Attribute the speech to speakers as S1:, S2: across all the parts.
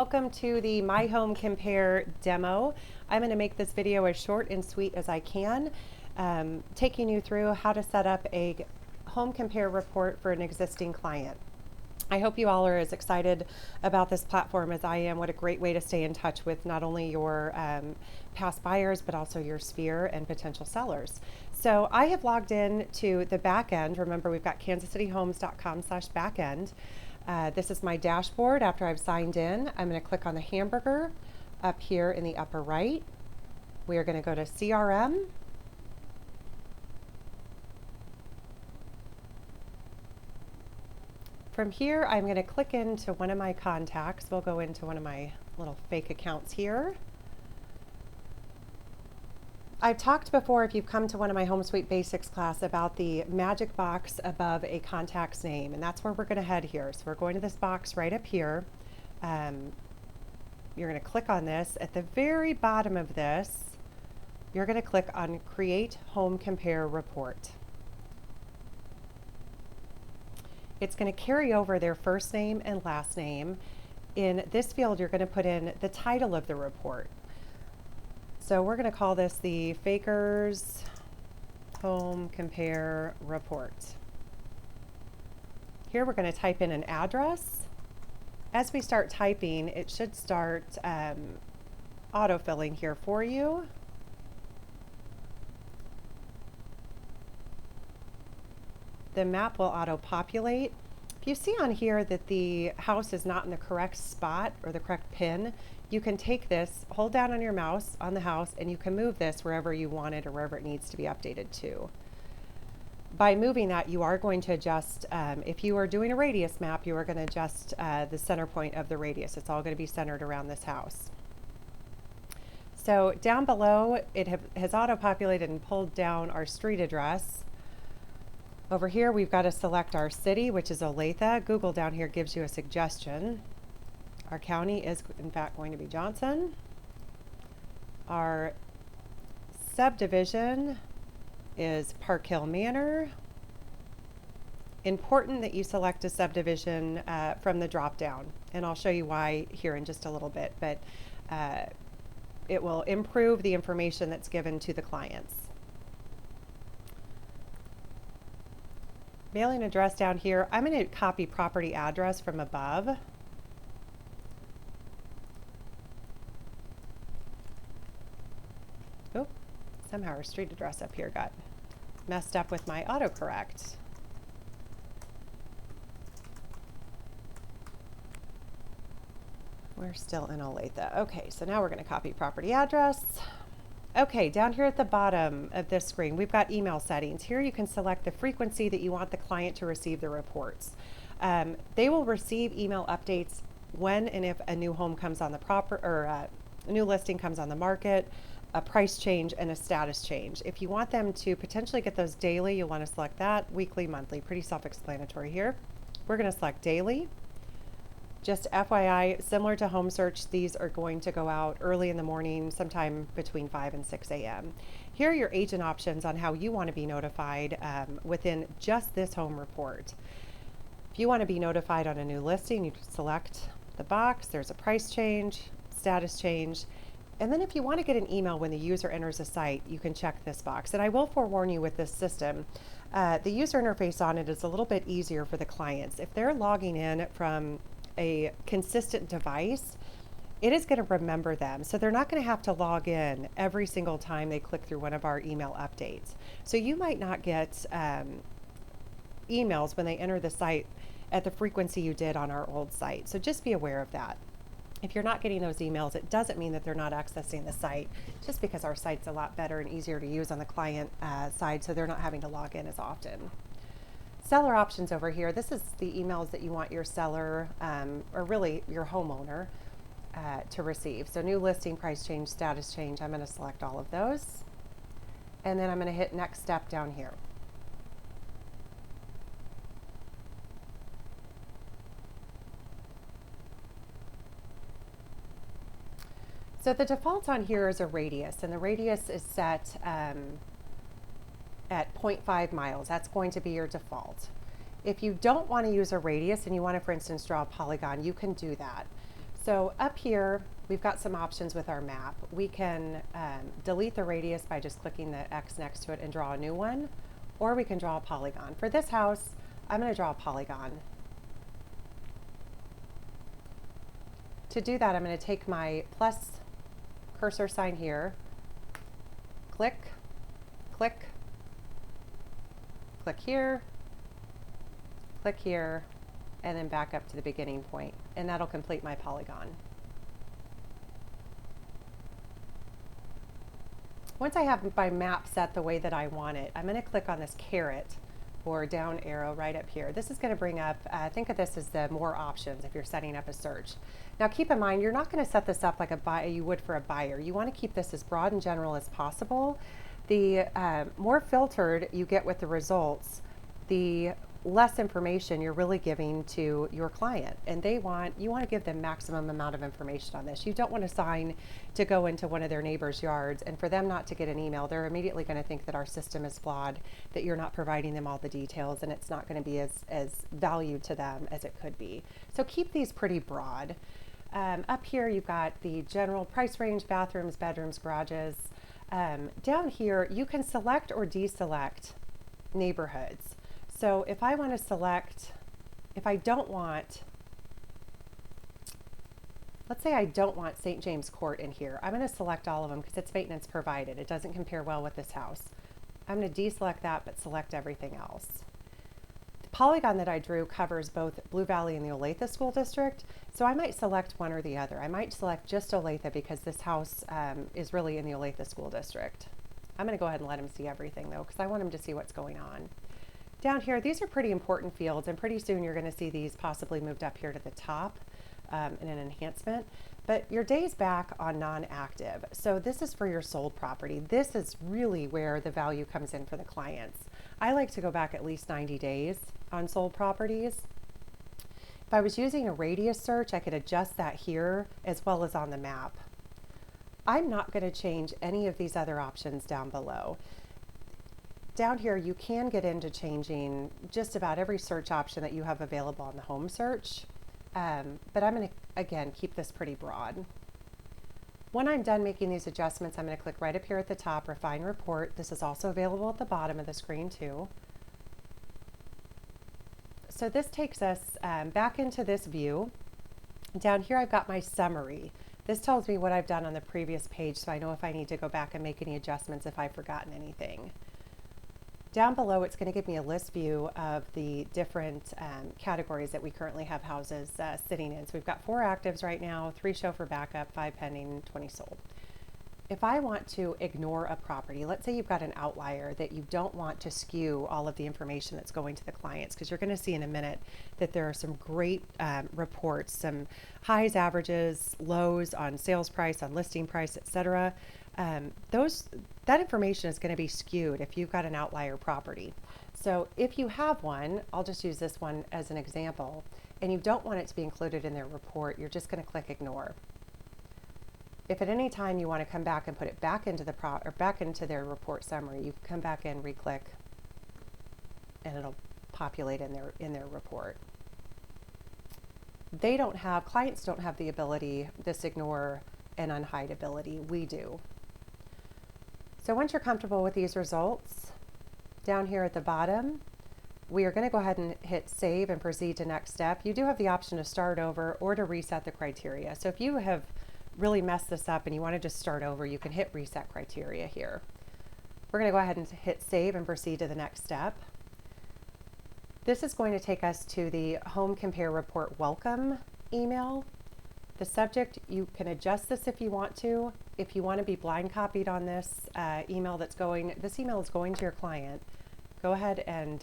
S1: Welcome to the My Home Compare demo. I'm going to make this video as short and sweet as I can, taking you through how to set up a home compare report for an existing client. I hope you all are as excited about this platform as I am. What a great way to stay in touch with not only your past buyers, but also your sphere and potential sellers. So I have logged in to the back end. Remember, we've got kansascityhomes.com/backend. This is my dashboard after I've signed in. I'm going to click on the hamburger up here in the upper right. We are going to go to CRM. From here, I'm going to click into one of my contacts. We'll go into one of my little fake accounts here. I've talked before, if you've come to one of my Home Suite Basics class, about the magic box above a contact's name, and that's where we're going to head here. So we're going to this box right up here. You're going to click on this. At the very bottom of this, you're going to click on Create Home Compare Report. It's going to carry over their first name and last name. In this field, you're going to put in the title of the report. So we're going to call this the Fakers Home Compare Report. Here we're going to type in an address. As we start typing, it should start autofilling here for you. The map will auto-populate. If you see on here that the house is not in the correct spot or the correct pin, you can take this, hold down on your mouse on the house, and you can move this wherever you want it or wherever it needs to be updated to. By moving that, you are going to adjust, if you are doing a radius map, you are going to adjust the center point of the radius. It's all going to be centered around this house. So down below, it has auto-populated and pulled down our street address. Over here, we've got to select our city, which is Olathe. Google down here gives you a suggestion. Our county is, in fact, going to be Johnson. Our subdivision is Park Hill Manor. Important that you select a subdivision from the drop-down, and I'll show you why here in just a little bit, but it will improve the information that's given to the clients. Mailing address down here, I'm going to copy property address from above. Oh, somehow our street address up here got messed up with my autocorrect. We're still in Olathe. Okay, so now we're going to copy property address. Okay, down here at the bottom of this screen, we've got email settings. Here you can select the frequency that you want the client to receive the reports. They will receive email updates when and if a new home comes on the a new listing comes on the market, a price change, and a status change. If you want them to potentially get those daily, you'll want to select that. Weekly, monthly, pretty self-explanatory here. We're going to select daily. Just FYI, similar to Home Search, these are going to go out early in the morning, sometime between 5 and 6 a.m. Here are your agent options on how you want to be notified within just this home report. If you want to be notified on a new listing, you select the box. There's a price change, status change, and then if you want to get an email when the user enters a site, you can check this box. And I will forewarn you with this system, the user interface on it is a little bit easier for the clients. If they're logging in from a consistent device, it is going to remember them. So they're not going to have to log in every single time they click through one of our email updates. So you might not get emails when they enter the site at the frequency you did on our old site. So just be aware of that. If you're not getting those emails, it doesn't mean that they're not accessing the site, just because our site's a lot better and easier to use on the client side, so they're not having to log in as often. Seller options over here. This is the emails that you want your seller, or really your homeowner, to receive. So new listing, price change, status change. I'm going to select all of those. And then I'm going to hit next step down here. So the default on here is a radius, and the radius is set at 0.5 miles. That's going to be your default. If you don't want to use a radius and you want to, for instance, draw a polygon, you can do that. So up here, we've got some options with our map. We can delete the radius by just clicking the X next to it and draw a new one, or we can draw a polygon. For this house, I'm going to draw a polygon. To do that, I'm going to take my plus cursor sign here, click, click, click here, and then back up to the beginning point, and that'll complete my polygon. Once I have my map set the way that I want it, I'm going to click on this caret or down arrow right up here. This is going to bring up, think of this as the more options if you're setting up a search. Now keep in mind, you're not going to set this up like you would for a buyer. You want to keep this as broad and general as possible. The more filtered you get with the results, the less information you're really giving to your client, and you want to give them maximum amount of information on this. You don't want a sign to go into one of their neighbors' yards and for them not to get an email. They're immediately going to think that our system is flawed, that you're not providing them all the details, and it's not going to be as valued to them as it could be. So keep these pretty broad. Up here you've got the general price range, bathrooms, bedrooms, garages. Down here you can select or deselect neighborhoods. So if I want to select, if I don't want, let's say I don't want St. James Court in here, I'm going to select all of them because it's maintenance provided. It doesn't compare well with this house. I'm going to deselect that but select everything else. The polygon that I drew covers both Blue Valley and the Olathe School District, so I might select one or the other. I might select just Olathe because this house is really in the Olathe School District. I'm going to go ahead and let him see everything though because I want him to see what's going on. Down here, these are pretty important fields, and pretty soon you're going to see these possibly moved up here to the top in an enhancement. But your days back on non-active. So this is for your sold property. This is really where the value comes in for the clients. I like to go back at least 90 days on sold properties. If I was using a radius search, I could adjust that here as well as on the map. I'm not going to change any of these other options down below. Down here, you can get into changing just about every search option that you have available on the home search, but I'm going to, again, keep this pretty broad. When I'm done making these adjustments, I'm going to click right up here at the top, Refine Report. This is also available at the bottom of the screen too. So this takes us back into this view. Down here, I've got my summary. This tells me what I've done on the previous page, so I know if I need to go back and make any adjustments if I've forgotten anything. Down below, it's going to give me a list view of the different categories that we currently have houses sitting in. So we've got 4 actives right now, 3 show for backup, 5 pending, 20 sold. If I want to ignore a property, let's say you've got an outlier that you don't want to skew all of the information that's going to the clients, because you're going to see in a minute that there are some great reports, some highs, averages, lows on sales price, on listing price, etc. That information is going to be skewed if you've got an outlier property. So if you have one, I'll just use this one as an example, and you don't want it to be included in their report, you're just going to click ignore. If at any time you want to come back and put it back into the back into their report summary, you can come back and re-click, and it'll populate in their report. Clients don't have the ability, this ignore and unhide ability. We do. So once you're comfortable with these results, down here at the bottom, we are going to go ahead and hit save and proceed to next step. You do have the option to start over or to reset the criteria. So if you have really messed this up and you want to just start over, you can hit reset criteria here. We're going to go ahead and hit save and proceed to the next step. This is going to take us to the Home Compare Report Welcome email. The subject, you can adjust this if you want to. If you want to be blind copied on this email this email is going to your client, go ahead and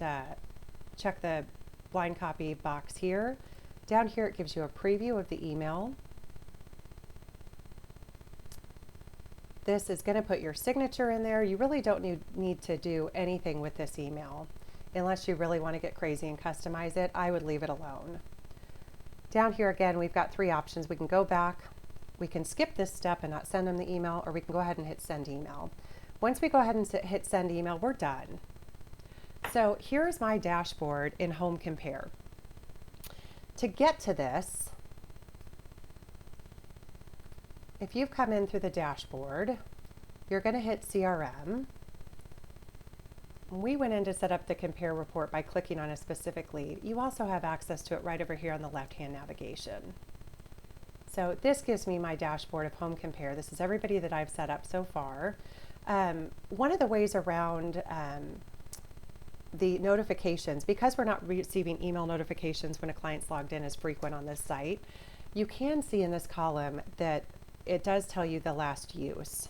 S1: check the blind copy box here. Down here it gives you a preview of the email. This is going to put your signature in there. You really don't need to do anything with this email unless you really want to get crazy and customize it. I would leave it alone. Down here again, we've got 3 options. We can go back, we can skip this step and not send them the email, or we can go ahead and hit send email. Once we go ahead and hit send email, we're done. So here's my dashboard in Home Compare. To get to this, If you've come in through the dashboard, you're going to hit CRM. We went in to set up the compare report by clicking on a specific lead. You also have access to it right over here on the left-hand navigation. So this gives me my dashboard of home compare. This is everybody that I've set up so far. One of the ways around the notifications, because we're not receiving email notifications when a client's logged in as frequent on this site, you can see in this column that it does tell you the last use.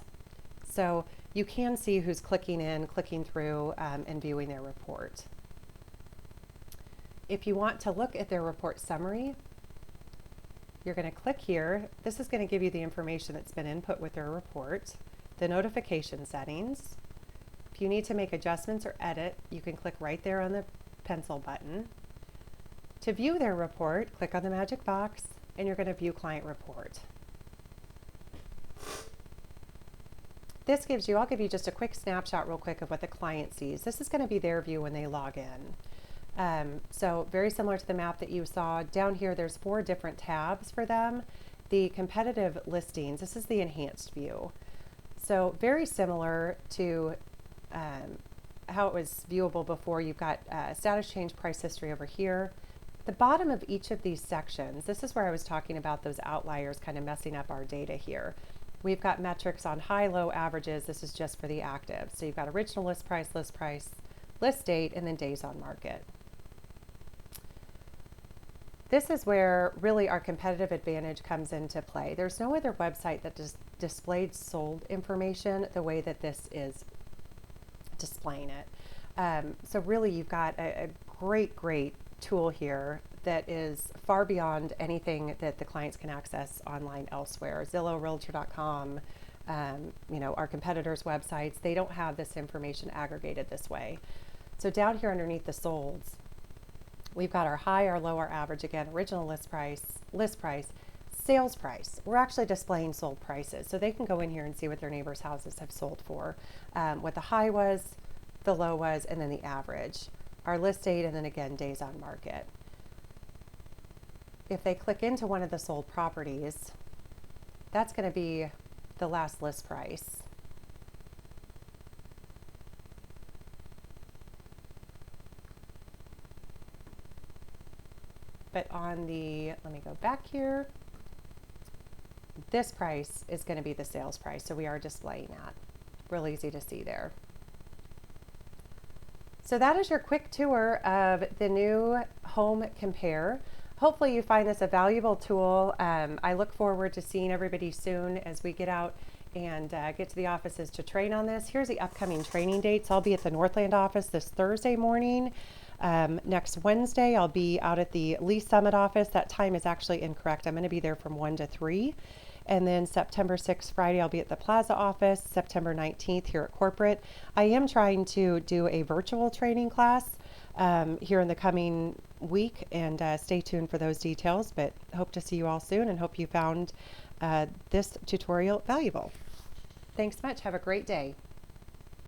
S1: So you can see who's clicking in, clicking through, and viewing their report. If you want to look at their report summary, you're going to click here. This is going to give you the information that's been input with their report, the notification settings. If you need to make adjustments or edit, you can click right there on the pencil button. To view their report, click on the magic box, and you're going to view client report. This gives you, I'll give you just a quick snapshot real quick of what the client sees. This is going to be their view when they log in. So very similar to the map that you saw. Down here, there's 4 different tabs for them. The competitive listings, this is the enhanced view. So very similar to how it was viewable before. You've got status change, price history over here. The bottom of each of these sections, this is where I was talking about those outliers kind of messing up our data here. We've got metrics on high, low, averages. This is just for the active. So you've got original list price, list date, and then days on market. This is where really our competitive advantage comes into play. There's no other website that displayed sold information the way that this is displaying it. So really you've got a great tool here that is far beyond anything that the clients can access online elsewhere. Zillow, Realtor.com, our competitors' websites, they don't have this information aggregated this way. So down here underneath the solds, we've got our high, our low, our average, again, original list price, sales price. We're actually displaying sold prices. So they can go in here and see what their neighbors' houses have sold for, what the high was, the low was, and then the average. Our list date, and then again, days on market. If they click into one of the sold properties, that's going to be the last list price. But on the, let me go back here, this price is going to be the sales price, so we are displaying that. Real easy to see there. So that is your quick tour of the new Home Compare. Hopefully you find this a valuable tool. I look forward to seeing everybody soon as we get out and get to the offices to train on this. Here's the upcoming training dates. I'll be at the Northland office this Thursday morning. Next Wednesday, I'll be out at the Lee Summit office. That time is actually incorrect. I'm going to be there from 1 to 3. And then September 6th, Friday, I'll be at the Plaza office. September 19th here at corporate. I am trying to do a virtual training class here in the coming week, and stay tuned for those details, but hope to see you all soon and hope you found this tutorial valuable. Thanks much. Have a great day.